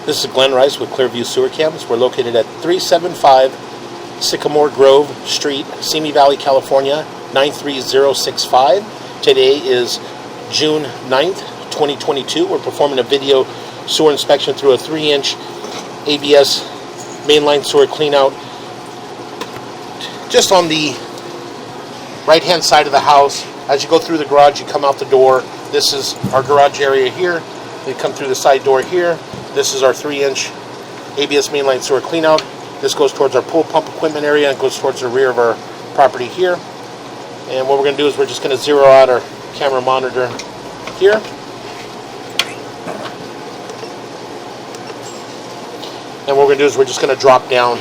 This is Glenn Rice with Clearview Sewer Cams. We're located at 375 Sycamore Grove Street, Simi Valley, California, 93065. Today is June 9th, 2022. We're performing a video sewer inspection through a 3-inch ABS mainline sewer cleanout just on the right-hand side of the house. As you go through the garage, you come out the door. This is our garage area here. We come through the side door here. This is our 3-inch ABS mainline sewer cleanout. This goes towards our pool pump equipment area and goes towards the rear of our property here. And what we're going to do is we're just going to zero out our camera monitor here. And what we're going to do is we're just going to drop down.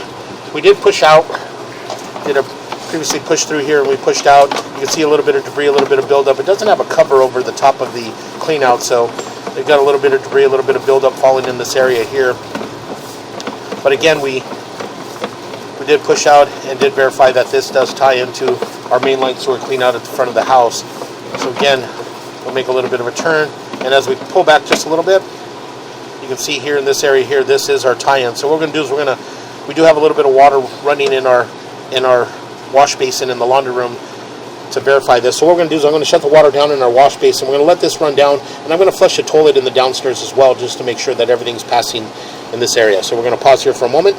We did push out, previously pushed through here and we pushed out. You can see a little bit of debris, a little bit of buildup. It doesn't have a cover over the top of the cleanout, so they've got a little bit of debris, a little bit of buildup falling in this area here. But again, we did push out and did verify that this does tie into our mainline sewer cleanout at the front of the house. So again, we'll make a little bit of a turn, and as we pull back just a little bit, you can see here in this area here, this is our tie-in. So what we're going to do is we do have a little bit of water running in our wash basin in the laundry room to verify this. So what we're going to do is I'm going to shut the water down in our wash basin. We're going to let this run down, and I'm going to flush the toilet in the downstairs as well, just to make sure that everything's passing in this area. So we're going to pause here for a moment.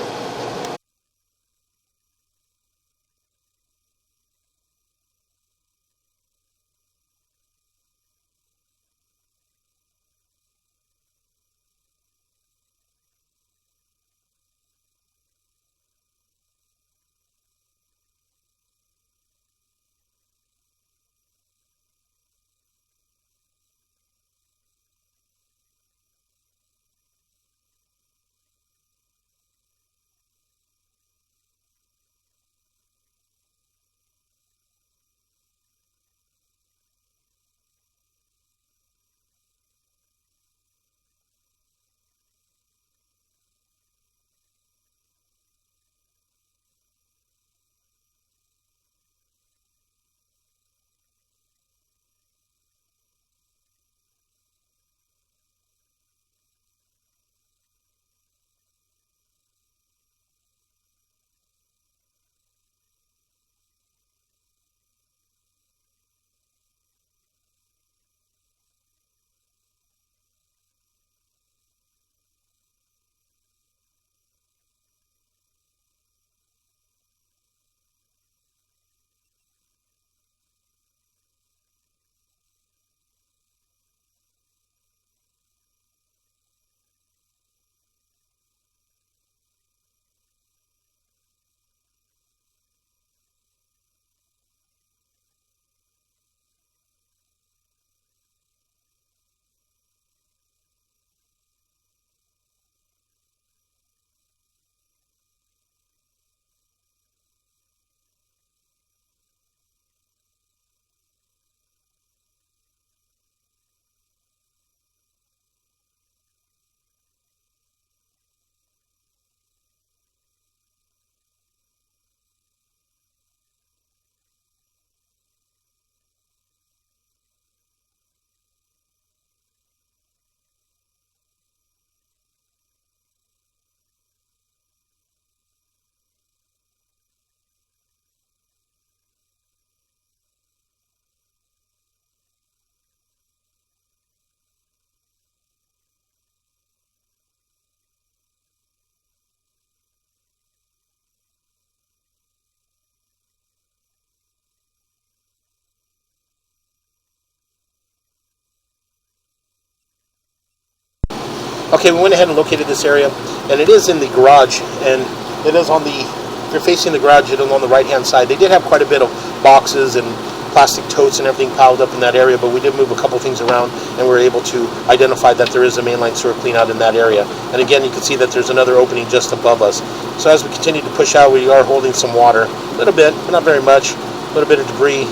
Okay, we went ahead and located this area, and it is in the garage, and it is on the, if you're facing the garage, it is on the right-hand side. They did have quite a bit of boxes and plastic totes and everything piled up in that area, but we did move a couple things around, and we were able to identify that there is a mainline sewer cleanout in that area. And again, you can see that there's another opening just above us. So as we continue to push out, we are holding some water, a little bit, but not very much, a little bit of debris,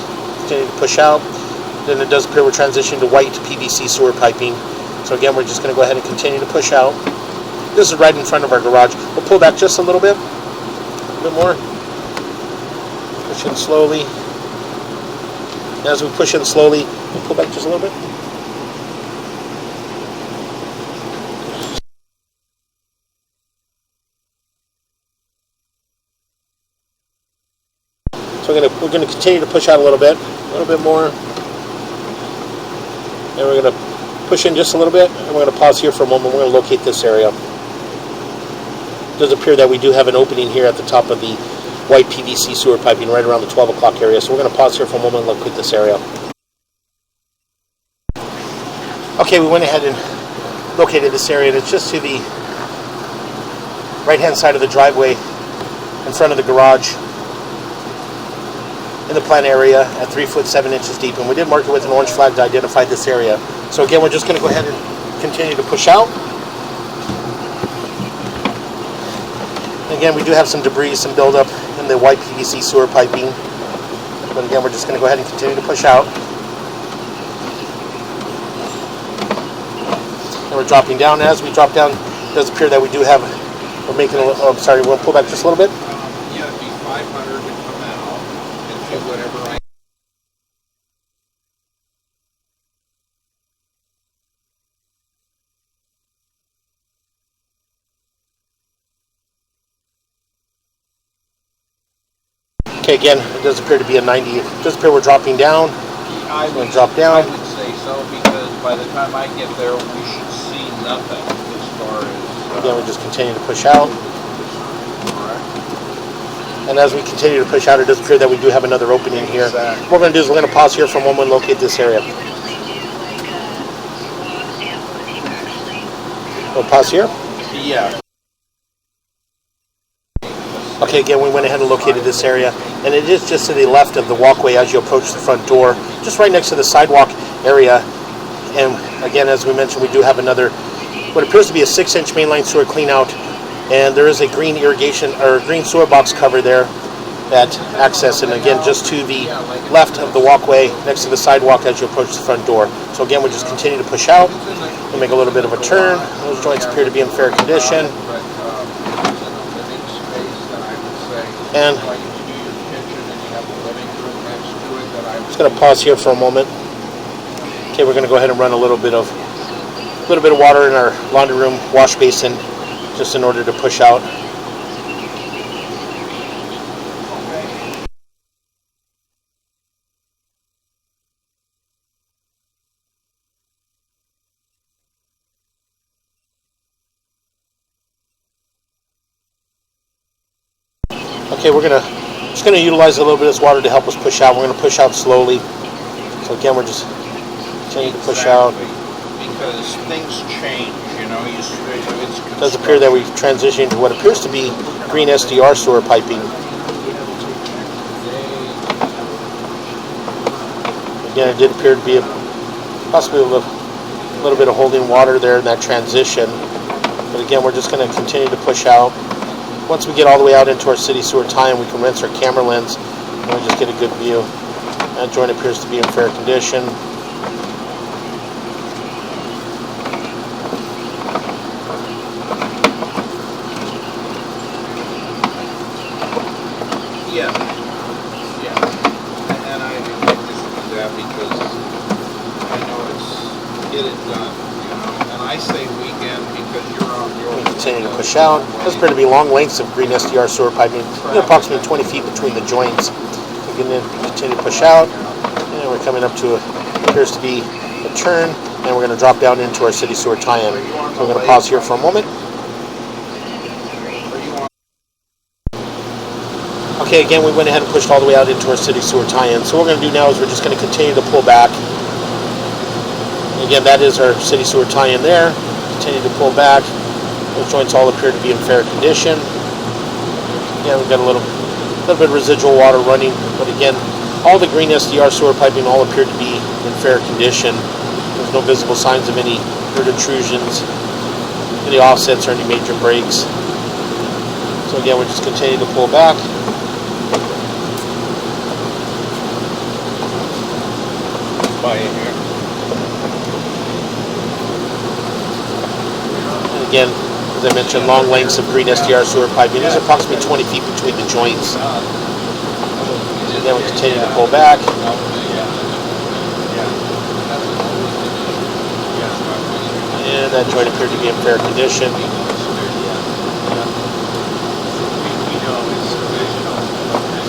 continue to push out. Then it does appear we're transitioning to white PVC sewer piping. So again, we're just going to go ahead and continue to push out. This is right in front of our garage. We'll pull back just a little bit more. Push in slowly. And as we push in slowly, we'll pull back just a little bit. going to continue to push out a little bit more. And we're going to push in just a little bit, and we're going to pause here for a moment. We're going to locate this area. It does appear that we do have an opening here at the top of the white PVC sewer piping right around the 12 o'clock area. So we're going to pause here for a moment and locate this area. Okay, we went ahead and located this area, and it's just to the right-hand side of the driveway in front of the garage in the plant area at 3 foot 7 inches deep. And we did mark it with an orange flag to identify this area. So again, we're just going to go ahead and continue to push out. Again, we do have some debris, some buildup in the white PVC sewer piping. But again, we're just going to go ahead and continue to push out. And we're dropping down. As we drop down, it does appear that we do have, we're making a little, oh, sorry, we'll pull back just a little bit. Yeah, it'd be 500 to come out and do whatever I... Okay, again, it does appear to be a 90. It does appear we're dropping down. I would drop down. I would say so, because by the time I get there, we should see nothing as far as... Again, we just continue to push out. Correct. And as we continue to push out, it does appear that we do have another opening here. Exactly. What we're going to do is we're going to pause here for a moment and locate this area. We'll pause here. Yeah. Okay, again, we went ahead and located this area, and it is just to the left of the walkway as you approach the front door, just right next to the sidewalk area. And again, as we mentioned, we do have another, what appears to be a 6-inch mainline sewer clean out, and there is a green irrigation or green sewer box cover there at access, and again, just to the left of the walkway next to the sidewalk as you approach the front door. So again, we just continue to push out. We'll make a little bit of a turn. Those joints appear to be in fair condition. And just going to pause here for a moment. Okay, we're going to go ahead and run a little bit of water in our laundry room wash basin, just in order to push out. Okay, we're just gonna utilize a little bit of this water to help us push out. We're gonna push out slowly. So again, we're just continuing to push out. Because things change, you know. It does appear that we've transitioned to what appears to be green SDR sewer piping. Again, it did appear to be possibly a little bit of holding water there in that transition. But again, we're just going to continue to push out. Once we get all the way out into our city sewer tie-in, we can rinse our camera lens and we just get a good view. That joint appears to be in fair condition. Yeah. And I just do that because I know it's get it done, you know. And I say weekend because you're on your... Continue to push out. Those appear to be long lengths of green SDR sewer piping, approximately 20 feet between the joints. We can then continue to push out, and we're coming up to appears to be a turn, and we're going to drop down into our city sewer tie-in. So we're going to pause here for a moment. Okay, again, we went ahead and pushed all the way out into our city sewer tie-in. So what we're going to do now is we're just going to continue to pull back. Again, that is our city sewer tie-in there. Continue to pull back. Those joints all appear to be in fair condition. Yeah, we've got a little bit of residual water running, but again, all the green SDR sewer piping all appear to be in fair condition. There's no visible signs of any root intrusions, any offsets, or any major breaks. So again, we're just continuing to pull back. By here. And again, as I mentioned, long lengths of green SDR sewer piping. There's approximately 20 feet between the joints. Again, we continue to pull back. And that joint appeared to be in fair condition.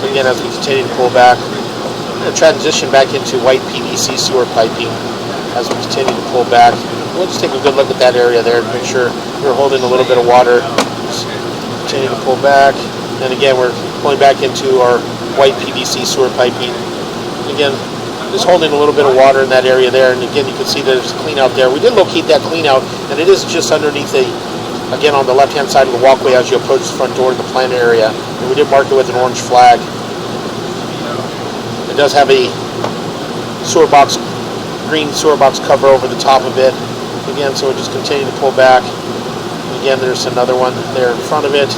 So again, as we continue to pull back, going to transition back into white PVC sewer piping as we continue to pull back. We'll just take a good look at that area there to make sure we're holding a little bit of water. Just continue to pull back. And again, we're pulling back into our white PVC sewer piping. Again, just holding a little bit of water in that area there. And again, you can see there's a clean out there. We did locate that clean out, and it is just underneath again, on the left-hand side of the walkway as you approach the front door of the plant area. And we did mark it with an orange flag. It does have a sewer box, green sewer box cover over the top of it. Again, so we'll just continue to pull back. Again, there's another one there in front of it.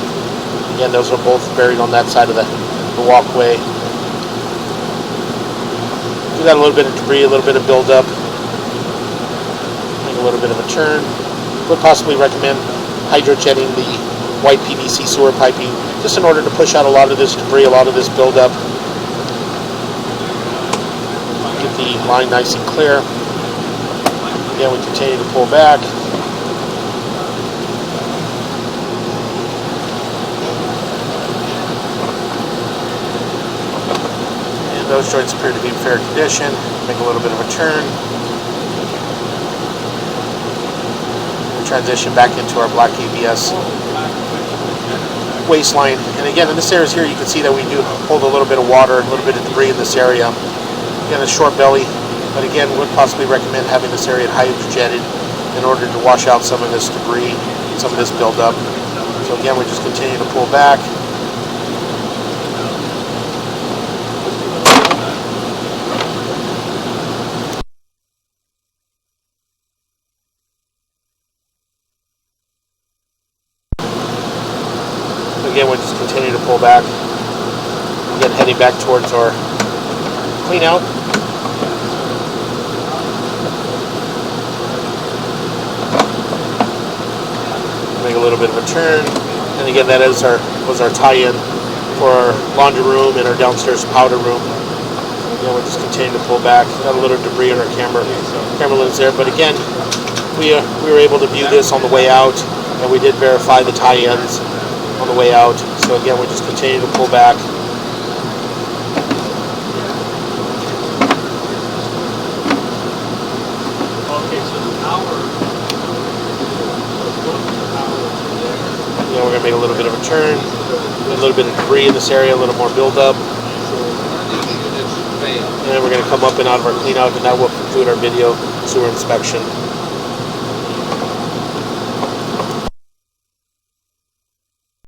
Again, those are both buried on that side of the walkway. We got a little bit of debris, a little bit of buildup. Make a little bit of a turn. Would possibly recommend hydrojetting the white PVC sewer piping just in order to push out a lot of this debris, a lot of this buildup. Get the line nice and clear. Again, we continue to pull back. And those joints appear to be in fair condition. Make a little bit of a turn. We transition back into our black ABS waistline. And again, in this area here, you can see that we do hold a little bit of water, a little bit of debris in this area. Again, a short belly. But again, would possibly recommend having this area hydrojetted in order to wash out some of this debris, some of this buildup. So again, we just continue to pull back. Again, we'll just continue to pull back. Again, heading back towards our clean out. Make a little bit of a turn, and again, that was our tie-in for our laundry room and our downstairs powder room. Again, we'll just continue to pull back. Got a little debris in our camera lens there, but again, we were able to view this on the way out, and we did verify the tie-ins on the way out. So again, we just continue to pull back. Okay, so the power. We're going to make a little bit of a turn, a little bit of debris in this area, a little more buildup. And then we're going to come up and out of our clean out, and that will conclude our video sewer inspection.